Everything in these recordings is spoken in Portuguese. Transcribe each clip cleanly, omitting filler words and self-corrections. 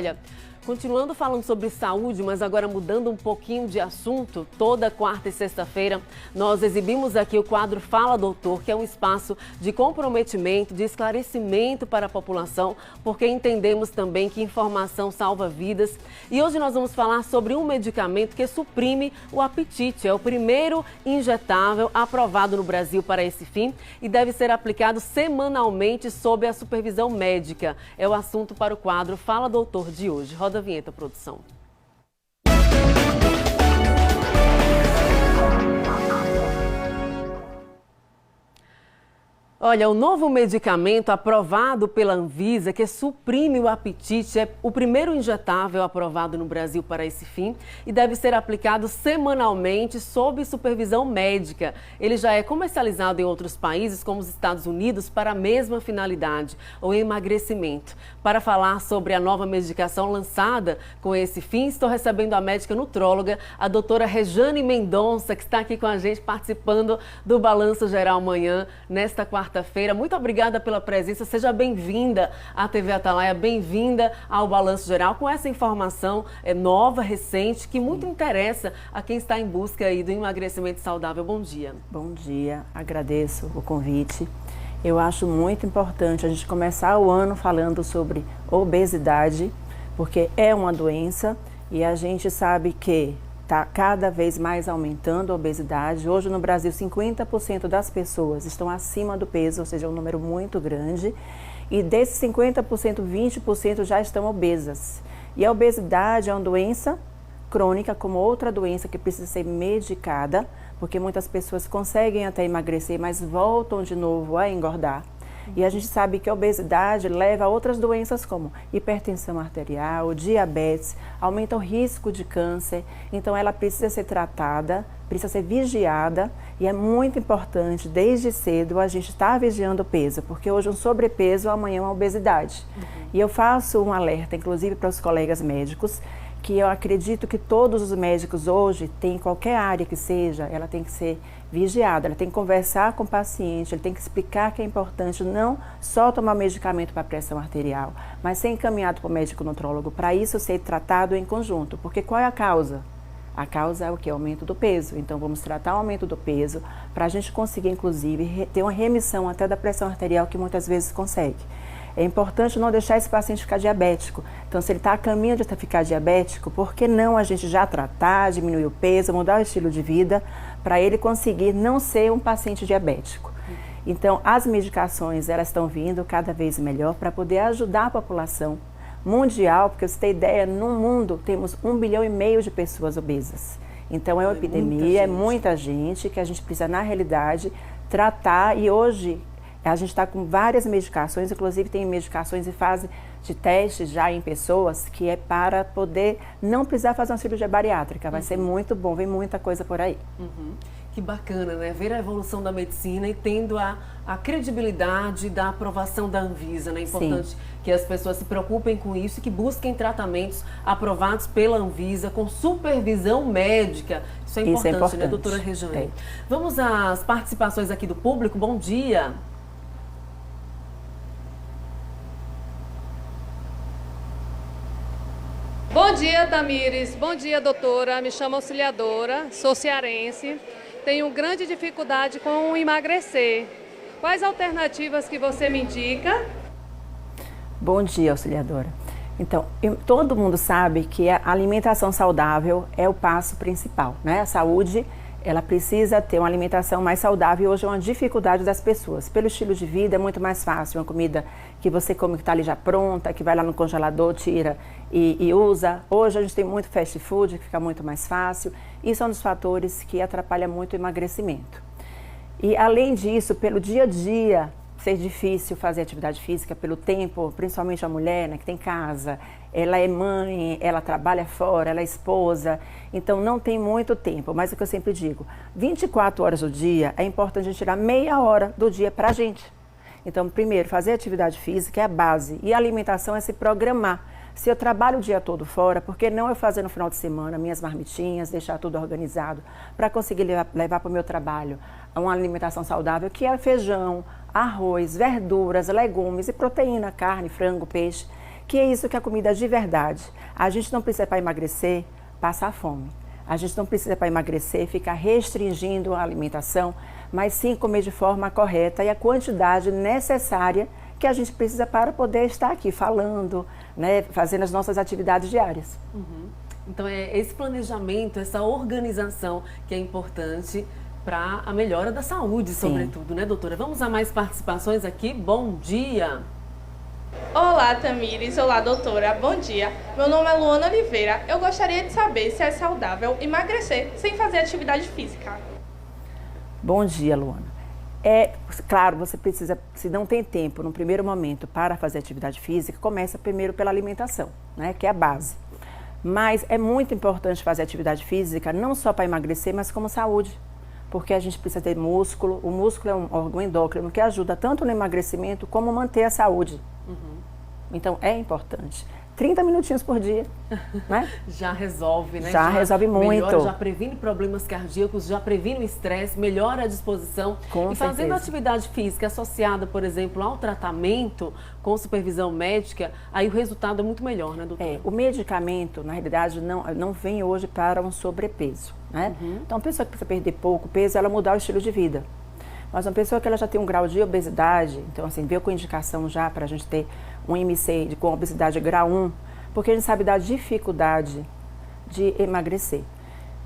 Olha, continuando falando sobre saúde, mas agora mudando um pouquinho de assunto, toda quarta e sexta-feira nós exibimos aqui o quadro Fala Doutor, que é um espaço de comprometimento, de esclarecimento para a população, porque entendemos também que informação salva vidas. E hoje nós vamos falar sobre um medicamento que suprime o apetite. É o primeiro injetável aprovado no Brasil para esse fim e deve ser aplicado semanalmente sob a supervisão médica. É o assunto para o quadro Fala Doutor de hoje. Roda a vinheta, produção. Olha, o novo medicamento aprovado pela Anvisa, que suprime o apetite, é o primeiro injetável aprovado no Brasil para esse fim e deve ser aplicado semanalmente sob supervisão médica. Ele já é comercializado em outros países, como os Estados Unidos, para a mesma finalidade, o emagrecimento. Para falar sobre a nova medicação lançada com esse fim, estou recebendo a médica nutróloga, a doutora Rejane Mendonça, que está aqui com a gente participando do Balanço Geral Manhã, nesta quarta-feira. Muito obrigada pela presença, seja bem-vinda à TV Atalaia, bem-vinda ao Balanço Geral, com essa informação nova, recente, que muito interessa a quem está em busca aí do emagrecimento saudável. Bom dia. Bom dia, agradeço o convite. Eu acho muito importante a gente começar o ano falando sobre obesidade, porque é uma doença e a gente sabe que está cada vez mais aumentando a obesidade. Hoje no Brasil, 50% das pessoas estão acima do peso, ou seja, um número muito grande. E desses 50%, 20% já estão obesas. E a obesidade é uma doença crônica, como outra doença que precisa ser medicada, porque muitas pessoas conseguem até emagrecer, mas voltam de novo a engordar. E a gente sabe que a obesidade leva a outras doenças como hipertensão arterial, diabetes, aumenta o risco de câncer. Então ela precisa ser tratada, precisa ser vigiada e é muito importante desde cedo a gente estar vigiando o peso, porque hoje um sobrepeso, amanhã uma obesidade. E eu faço um alerta, inclusive para os colegas médicos, que eu acredito que todos os médicos hoje, em qualquer área que seja, ela tem que ser vigiada, ela tem que conversar com o paciente, ele tem que explicar que é importante não só tomar medicamento para pressão arterial, mas ser encaminhado para o médico nutrólogo, para isso ser tratado em conjunto, porque qual é a causa? A causa é o que? O aumento do peso. Então vamos tratar o aumento do peso para a gente conseguir, inclusive, ter uma remissão até da pressão arterial que muitas vezes consegue. É importante não deixar esse paciente ficar diabético. Então, se ele está a caminho de ficar diabético, por que não a gente já tratar, diminuir o peso, mudar o estilo de vida, para ele conseguir não ser um paciente diabético? Então, as medicações, elas estão vindo cada vez melhor para poder ajudar a população mundial, porque você tem ideia, no mundo temos 1,5 bilhão de pessoas obesas. Então, é uma epidemia, é muita gente que a gente precisa, na realidade, tratar e hoje a gente está com várias medicações, inclusive tem medicações em fase de testes já em pessoas, que é para poder não precisar fazer uma cirurgia bariátrica. Vai ser muito bom, vem muita coisa por aí. Que bacana, né? Ver a evolução da medicina e tendo a credibilidade da aprovação da Anvisa, né? É importante que as pessoas se preocupem com isso e que busquem tratamentos aprovados pela Anvisa com supervisão médica. Isso é importante, né, doutora Rejane? Vamos às participações aqui do público. Bom dia. Bom dia, Tamires. Bom dia, doutora. Me chamo Auxiliadora, sou cearense. Tenho grande dificuldade com emagrecer. Quais alternativas que você me indica? Bom dia, Auxiliadora. Então, todo mundo sabe que a alimentação saudável é o passo principal, né? A saúde, ela precisa ter uma alimentação mais saudável e hoje é uma dificuldade das pessoas. Pelo estilo de vida é muito mais fácil, uma comida que você come que está ali já pronta, que vai lá no congelador, tira e usa. Hoje a gente tem muito fast food, que fica muito mais fácil. Isso é um dos fatores que atrapalha muito o emagrecimento. E além disso, pelo dia a dia ser difícil fazer atividade física, pelo tempo, principalmente a mulher, né, que tem casa, ela é mãe, ela trabalha fora, ela é esposa, então não tem muito tempo. Mas o que eu sempre digo, 24 horas do dia é importante a gente tirar meia hora do dia para a gente. Então, primeiro, fazer atividade física é a base e a alimentação é se programar. Se eu trabalho o dia todo fora, por que não eu fazer no final de semana minhas marmitinhas, deixar tudo organizado para conseguir levar para o meu trabalho uma alimentação saudável, que é feijão, arroz, verduras, legumes e proteína, carne, frango, peixe. Que é isso que é a comida de verdade. A gente não precisa, para emagrecer, passar fome. A gente não precisa, para emagrecer, ficar restringindo a alimentação, mas sim comer de forma correta e a quantidade necessária que a gente precisa para poder estar aqui falando, né, fazendo as nossas atividades diárias. Então é esse planejamento, essa organização que é importante para a melhora da saúde, sobretudo, né, doutora? Vamos a mais participações aqui. Bom dia! Olá, Tamires. Olá, doutora. Bom dia. Meu nome é Luana Oliveira. Eu gostaria de saber se é saudável emagrecer sem fazer atividade física. Bom dia, Luana. Claro, você precisa, se não tem tempo no primeiro momento para fazer atividade física, começa primeiro pela alimentação, né, que é a base. Mas é muito importante fazer atividade física, não só para emagrecer, mas como saúde. Porque a gente precisa ter músculo. O músculo é um órgão endócrino que ajuda tanto no emagrecimento como manter a saúde. Então é importante. 30 minutinhos por dia, né? Já resolve, né? Já resolve muito. Melhora, já previne problemas cardíacos, já previne o estresse, melhora a disposição. Com e fazendo certeza. atividade física associada, por exemplo, ao tratamento com supervisão médica, aí o resultado é muito melhor, né, doutora? O medicamento, na realidade, não vem hoje para um sobrepeso, né? Então, a pessoa que precisa perder pouco peso, ela mudar o estilo de vida. Mas uma pessoa que ela já tem um grau de obesidade, então assim, veio com indicação já para a gente ter um IMC com obesidade grau 1, porque a gente sabe da dificuldade de emagrecer.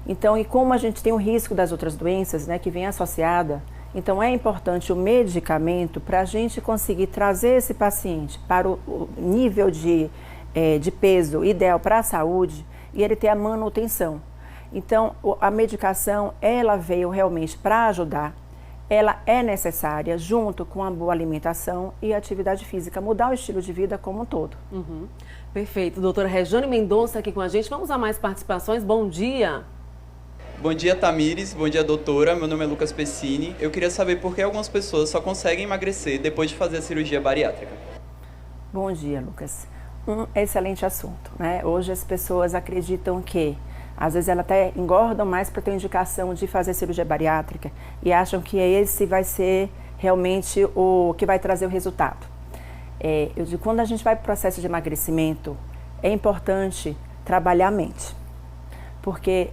Então, e como a gente tem o risco das outras doenças, né, que vem associada, então é importante o medicamento para a gente conseguir trazer esse paciente para o nível de peso ideal para a saúde e ele ter a manutenção. Então, a medicação, ela veio realmente para ajudar. Ela é necessária junto com a boa alimentação e atividade física, mudar o estilo de vida como um todo. Perfeito. Doutora Rejane Mendonça aqui com a gente. Vamos a mais participações. Bom dia. Bom dia, Tamires. Bom dia, doutora. Meu nome é Lucas Pessini. Eu queria saber por que algumas pessoas só conseguem emagrecer depois de fazer a cirurgia bariátrica. Bom dia, Lucas. Um excelente assunto, né? Hoje as pessoas acreditam que às vezes elas até engordam mais para ter indicação de fazer cirurgia bariátrica e acham que esse vai ser realmente o que vai trazer o resultado. Eu digo, quando a gente vai para o processo de emagrecimento, é importante trabalhar a mente, porque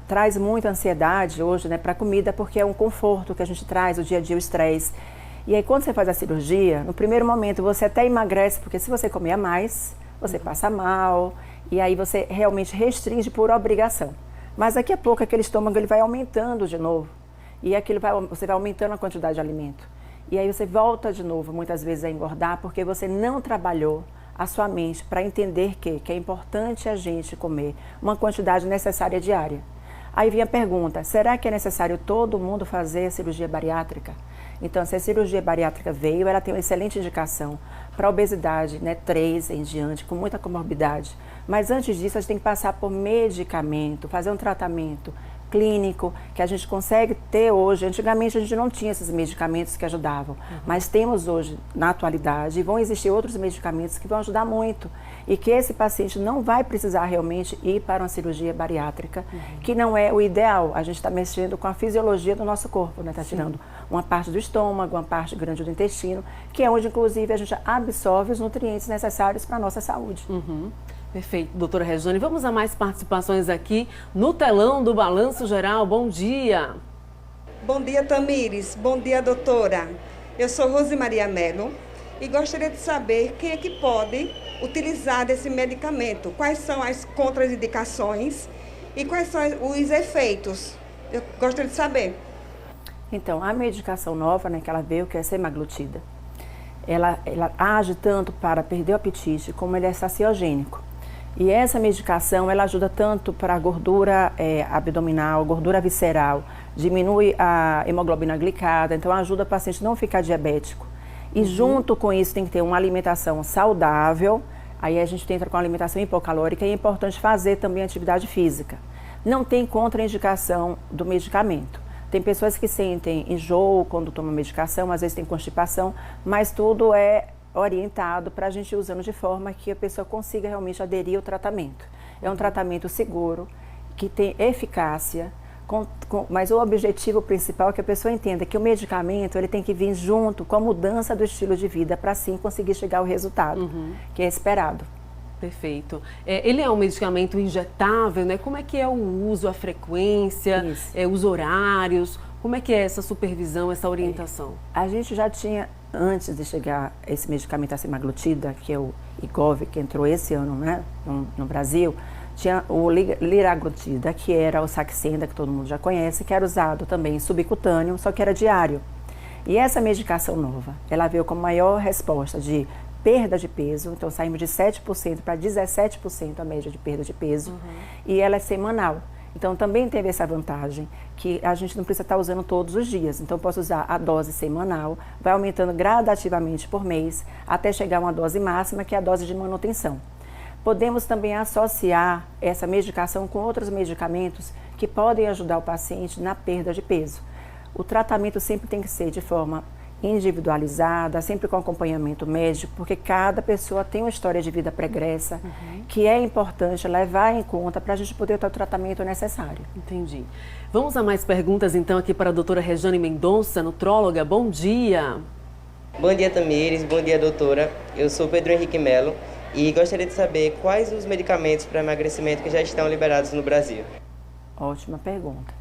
traz muita ansiedade hoje, né, para a comida, porque é um conforto que a gente traz, o dia a dia, o estresse. E aí quando você faz a cirurgia, no primeiro momento você até emagrece, porque se você comer a mais, você passa mal. E aí você realmente restringe por obrigação. Mas daqui a pouco aquele estômago ele vai aumentando de novo. E você vai aumentando a quantidade de alimento. E aí você volta de novo, muitas vezes, a engordar, porque você não trabalhou a sua mente para entender que é importante a gente comer uma quantidade necessária diária. Aí vem a pergunta, será que é necessário todo mundo fazer a cirurgia bariátrica? Então, se a cirurgia bariátrica veio, ela tem uma excelente indicação para obesidade, né, 3 em diante, com muita comorbidade. Mas antes disso, a gente tem que passar por medicamento, fazer um tratamento clínico, que a gente consegue ter hoje. Antigamente, a gente não tinha esses medicamentos que ajudavam, mas temos hoje, na atualidade, e vão existir outros medicamentos que vão ajudar muito. E que esse paciente não vai precisar realmente ir para uma cirurgia bariátrica, que não é o ideal. A gente está mexendo com a fisiologia do nosso corpo, né? Está tirando uma parte do estômago, uma parte grande do intestino, que é onde, inclusive, a gente absorve os nutrientes necessários para a nossa saúde. Perfeito, doutora Rejane. Vamos a mais participações aqui no telão do Balanço Geral. Bom dia. Bom dia, Tamires. Bom dia, doutora. Eu sou Rosemaria Melo e gostaria de saber quem é que pode utilizar desse medicamento. Quais são as contraindicações e quais são os efeitos? Eu gostaria de saber. Então, a medicação nova, né, que ela veio, que é a semaglutida, ela age tanto para perder o apetite, como ele é saciogênico. E essa medicação, ela ajuda tanto para a gordura abdominal, gordura visceral, diminui a hemoglobina glicada, então ajuda o paciente a não ficar diabético. E junto com isso tem que ter uma alimentação saudável, aí a gente entra com a alimentação hipocalórica e é importante fazer também atividade física. Não tem contraindicação do medicamento. Tem pessoas que sentem enjoo quando tomam medicação, às vezes tem constipação, mas tudo é orientado para a gente ir usando de forma que a pessoa consiga realmente aderir ao tratamento. É um tratamento seguro, que tem eficácia, Mas o objetivo principal é que a pessoa entenda que o medicamento ele tem que vir junto com a mudança do estilo de vida para assim conseguir chegar ao resultado que é esperado. Perfeito. Ele é um medicamento injetável, né? Como é que é o uso, a frequência, os horários? Como é que é essa supervisão, essa orientação? A gente já tinha, antes de chegar esse medicamento a semaglutida, que é o Wegovy, que entrou esse ano, né, no Brasil, tinha o liraglutida, que era o Saxenda, que todo mundo já conhece, que era usado também subcutâneo, só que era diário. E essa medicação nova, ela veio com maior resposta de perda de peso, então saímos de 7% para 17% a média de perda de peso, e ela é semanal. Então também teve essa vantagem, que a gente não precisa estar usando todos os dias. Então posso usar a dose semanal, vai aumentando gradativamente por mês, até chegar a uma dose máxima, que é a dose de manutenção. Podemos também associar essa medicação com outros medicamentos que podem ajudar o paciente na perda de peso. O tratamento sempre tem que ser de forma individualizada, sempre com acompanhamento médico, porque cada pessoa tem uma história de vida pregressa que é importante levar em conta para a gente poder ter o tratamento necessário. Entendi. Vamos a mais perguntas então aqui para a doutora Rejane Mendonça, nutróloga. Bom dia. Bom dia, Tamires. Bom dia, doutora. Eu sou Pedro Henrique Melo e gostaria de saber quais os medicamentos para emagrecimento que já estão liberados no Brasil. Ótima pergunta.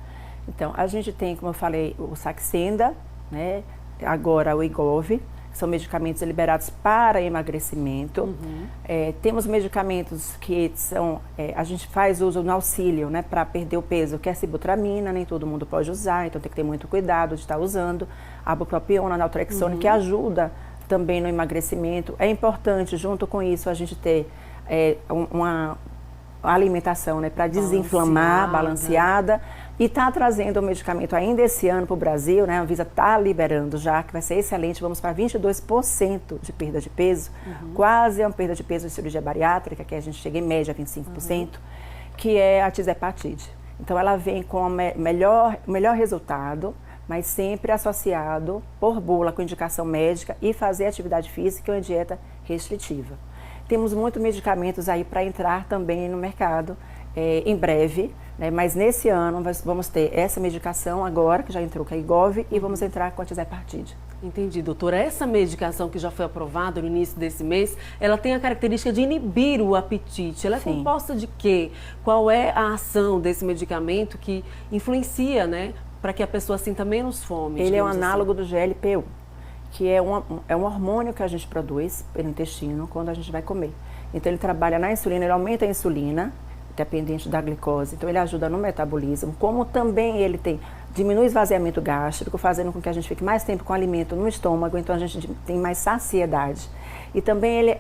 Então, a gente tem, como eu falei, o Saxenda, né? Agora o Wegovy, que são medicamentos liberados para emagrecimento. Temos medicamentos que são, a gente faz uso no auxílio, né, para perder o peso, que é a sibutramina, nem todo mundo pode usar, então tem que ter muito cuidado de estar usando. A bupropiona, a naltrexona, que ajuda também no emagrecimento. É importante, junto com isso, a gente ter uma alimentação, né, para desinflamar, balanceada. E está trazendo o medicamento ainda esse ano para o Brasil, né? A Anvisa está liberando já, que vai ser excelente. Vamos para 22% de perda de peso, quase é uma perda de peso de cirurgia bariátrica, que a gente chega em média a 25%, que é a tirzepatide. Então ela vem com o melhor resultado, mas sempre associado por bula com indicação médica e fazer atividade física e uma dieta restritiva. Temos muitos medicamentos aí para entrar também no mercado em breve, né? Mas nesse ano vamos ter essa medicação agora, que já entrou com a Wegovy, e vamos entrar com a tirzepatide. Entendi, doutora. Essa medicação que já foi aprovada no início desse mês, ela tem a característica de inibir o apetite. Ela é composta de quê? Qual é a ação desse medicamento que influencia, né, para que a pessoa sinta menos fome? Ele é um análogo do GLP-1, que é um hormônio que a gente produz pelo intestino quando a gente vai comer. Então ele trabalha na insulina, ele aumenta a insulina, dependente da glicose, então ele ajuda no metabolismo, como também ele diminui o esvaziamento gástrico, fazendo com que a gente fique mais tempo com o alimento no estômago, então a gente tem mais saciedade. E também ele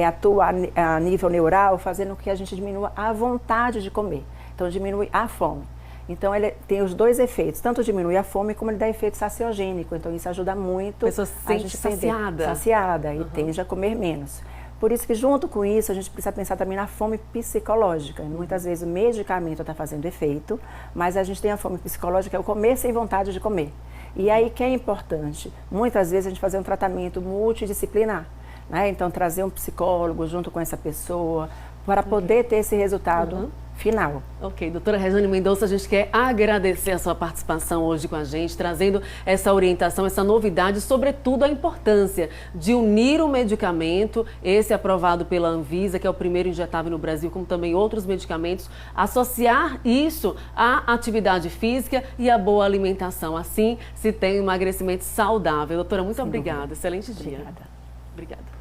atua a nível neural, fazendo com que a gente diminua a vontade de comer, então diminui a fome. Então ele tem os dois efeitos, tanto diminui a fome como ele dá efeito saciogênico, então isso ajuda muito a pessoa se sente saciada e tende a comer menos. Por isso que junto com isso a gente precisa pensar também na fome psicológica. Muitas vezes o medicamento está fazendo efeito, mas a gente tem a fome psicológica, é o comer sem vontade de comer. E aí que é importante, muitas vezes a gente fazer um tratamento multidisciplinar, né? Então trazer um psicólogo junto com essa pessoa para poder ter esse resultado final. Ok, doutora Rejane Mendonça, a gente quer agradecer a sua participação hoje com a gente, trazendo essa orientação, essa novidade, sobretudo a importância de unir o medicamento, esse aprovado pela Anvisa, que é o primeiro injetável no Brasil, como também outros medicamentos, associar isso à atividade física e à boa alimentação. Assim se tem um emagrecimento saudável. Doutora, muito obrigada. Excelente dia. Obrigada. Obrigada.